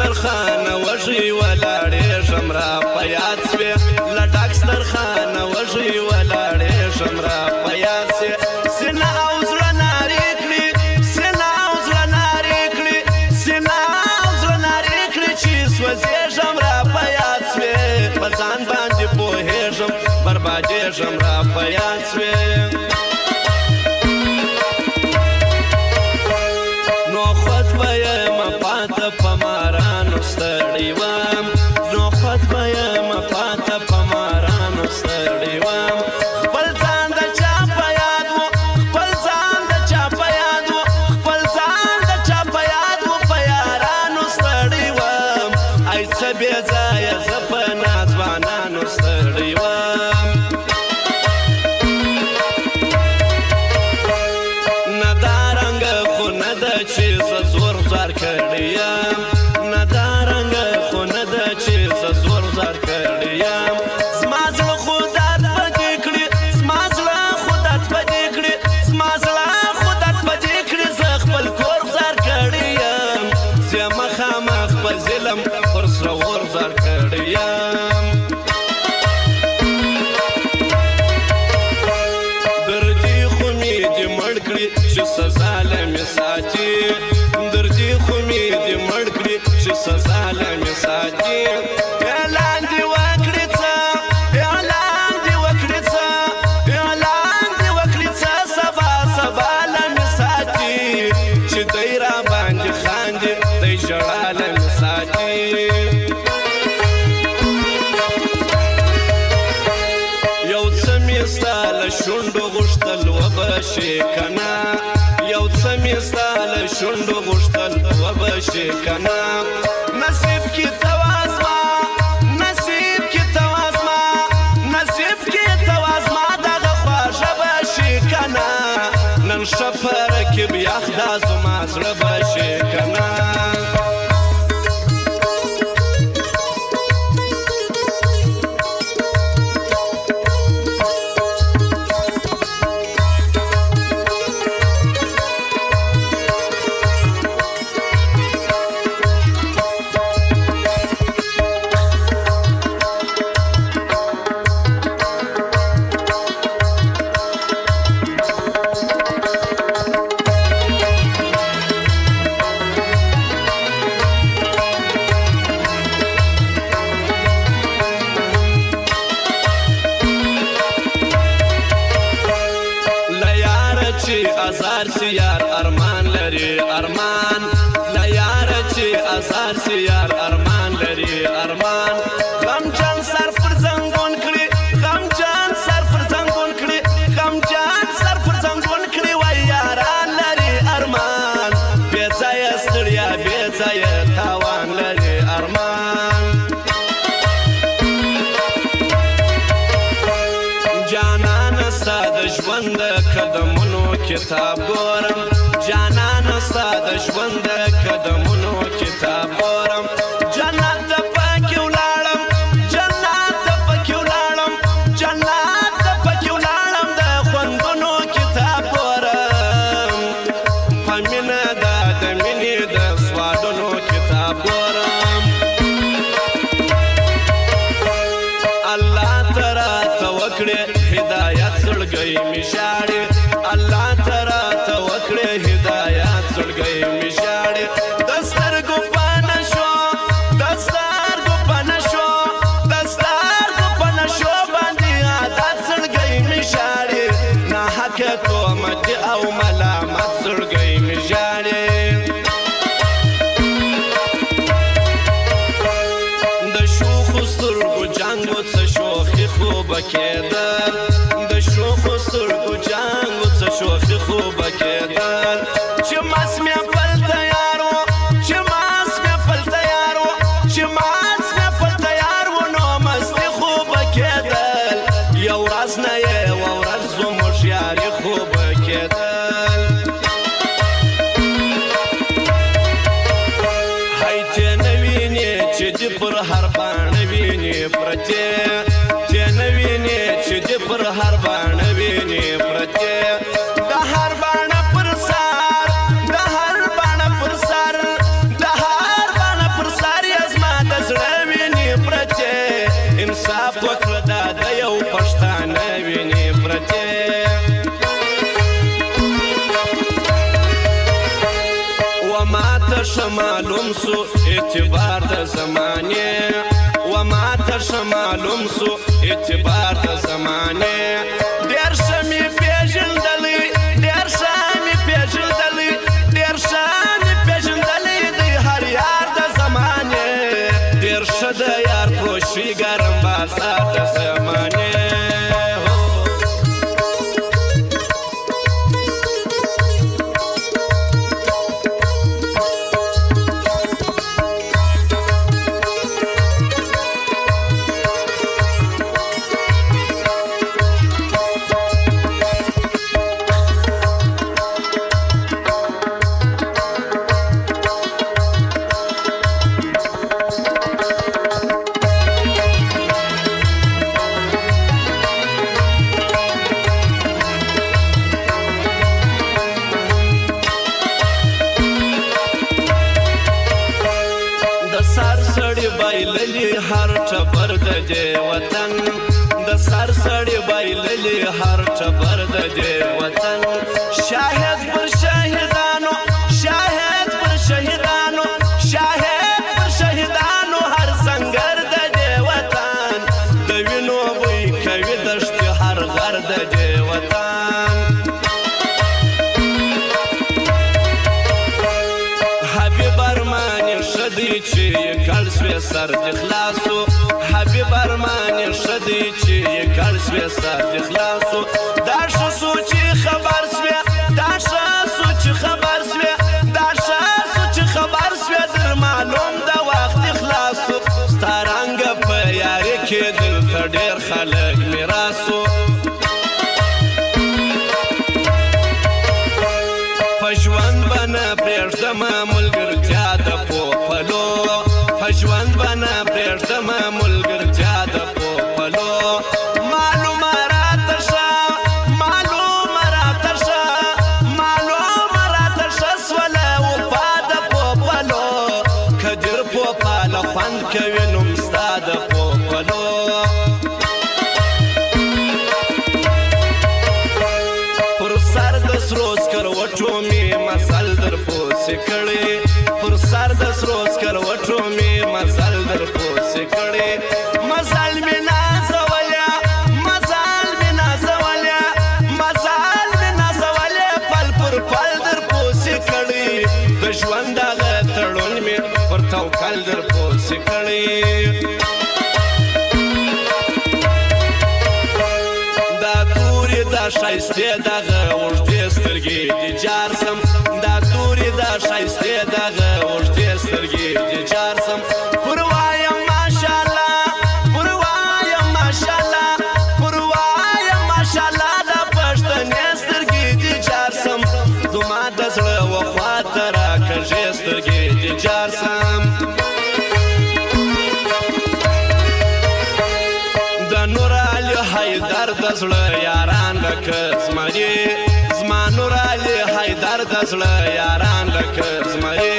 سترخانه وږي ولاړېږم را په یاد سوې له ډک سترخانه وږي ولاړېږم را په یاد سوې سینه او زړه نارې کړي سینه او زړه نارې کړي سینه او زړه نارې کړي چې سوځېږم را په یاد سوې په ځان باندې پوهېږم بربادېږم را په یاد سوې نو خود به یمه پاته په مارانو ستړی وم نو خود به یمه پاته په مارانو ستړی وم خپل ځان د چا په یاد و خپل ځان د چا په یاد و خپل ځان د چا په یاد و په یارانو ستړی وم ای څه بې ځایه زه په ناځوانانو ستړی وم نه دا رنګه خو نه ده چې زه زور زار کړی یم نه دا رنګه خو نه ده چې زه زور زار کړی یم زما زړه خو درد په دې کړي زما زړه خو درد په دې کړي زما زړه خو درد په دې کړي زه خپل کور زار کړی یم زه مخامخ په ظلم پر سره ور زار کړی یم دردي خو مې دې مړ کړي چې سزا له مې ساتي دردي خو مې دې مړ کړي چې سزا له مې ساتي اعلان دې وکړي څه اعلان دې وکړي څه اعلان دې وکړي څه سبا سبا له مې ساتي چې دی را باندې خاندي دی ژړا له مې ساتي یو څه مې ستا له شونډو غوښتل وبه شي که نه یو څه مې ستا له شونډو غوښتل وبه شي که نه نصیب کې ته وه زما نصیب کې ته وه زما نصیب کې ته وه زما دغه خواږه به شي که نه نن ښه په رکب یخ دا زما زړه به شي که نه ازار سی یار ارمان لري ارمان لا یار چې ازار سی یار ارمان لري ارمان غم جان سر پر زنګون کړي غم جان سر پر زنګون کړي غم جان سر پر زنګون کړي وای یاران لري ارمان بې ځایه ستړیا بې ځایه تاوان لري ارمان جانانه ستا د ژوند قدمونو کتاب ګورم جانانه ستا د ژوند قدمونو کتاب ګورم جنت ته پکې ولاړم جنت ته پکې ولاړم جنت ته پکې ولاړم د خوندونو کتاب ګورم په مینه دا د مینې د سوالونو کتاب ګورم الله ته راته وکړې هدایت زړګی مې ژاړي الله ته راته وکړې هدایت زړګی مې ژاړي د سترګو په نشو د سترګو په نشو د سترګو په نشو باندې عادت زړګی مې ژاړي ناحقه تهمت او ملامت زړګی مې ژاړي د شوخو سترګو جنګو څه شوخي خوبه کېدل د شوخو سترګو جنګو څه شوخي خوبه کېدل چې مس مې خپل تیار و چې مس مې خپل تیار و چې مس مې خپل تیار و نو مستې خوبه کېدل یو ورځ نه یوه ورځ زموږ یاري خوبه کېدل هی ته نه وینې چې دې پر هر باڼه وینې پرتې ته نه وینې چې دې پر هر باڼه وینې پرتې د هر باڼه پر سر د هر باڼه پر سر د هر باڼه پر سر سو اعتبار د زمانې و ما ته ښه معلوم سو اعتبار د زمانې ډېر ښه مې پېژندلی ډېر ښه مې پېژندلی ډېر ښه مې پېژندلی دی هر یار د زمانې ډېر ښه د یار پوشي ګرم بازار د زمانې بایللی هر ټبر د دې وطن د سر سړی بایللی هر ټبر د دې وطن شاهد پر شهیدانو شاهد پر شهیدانو شاهد پر شهیدانو هر سنگر د دې وطن د وینو بوی کوي دشت هر غر د دې وطن حبیب ارمان شدی چې کل سوی سر دی خلاصو حبیب ارمان شدی چې کل سوی سر دی خلاصو دا ښه سو چې خبر سوی دا ښه سو چې خبر سوی دا ښه سو چې خبر سوی در معلوم د وخت خلاصو ستا رنګه په یاري کې دلته ډېر خلک میراسو په ژوند به نه پرېږدمه ملګرتیا د پوپلو په ژوند به نه پرېږدمه ملګرتیا د پوپلو معلومه راته ښه معلومه راته ښه معلومه راته ښه سوله وفا د پوپلو که ډېر پوپاله خوند کوي نوم ستا د پوپلو پر سر د سرو سکروټو مې مزل در پوسې کړی پر سر د سرو سکروټو مې مزل در پوسې کړی مزل مې نازولیا مزل مې نازولیا مزل مې نازولیا پل پر پل در پوسې کړی د ژوند هغه تړون مې پر توکل در پوسې کړی دا تورې دا ښایستې دغه اوږدې سترګې دي جار سم دا تورې دا ښایستې دغه اوږدې سترګې دي جار سم پر وایم ماشاءالله پر وایم ماشاءالله پر وایم ماشاءالله دا پښتنې سترګې دي جار سم زما د زړه وخوا ته راکږې سترګې دي جار سم د نور علي حیدر د زړه یاران لکه زمري زما نور علي حیدر د زړه یاران لکه زمري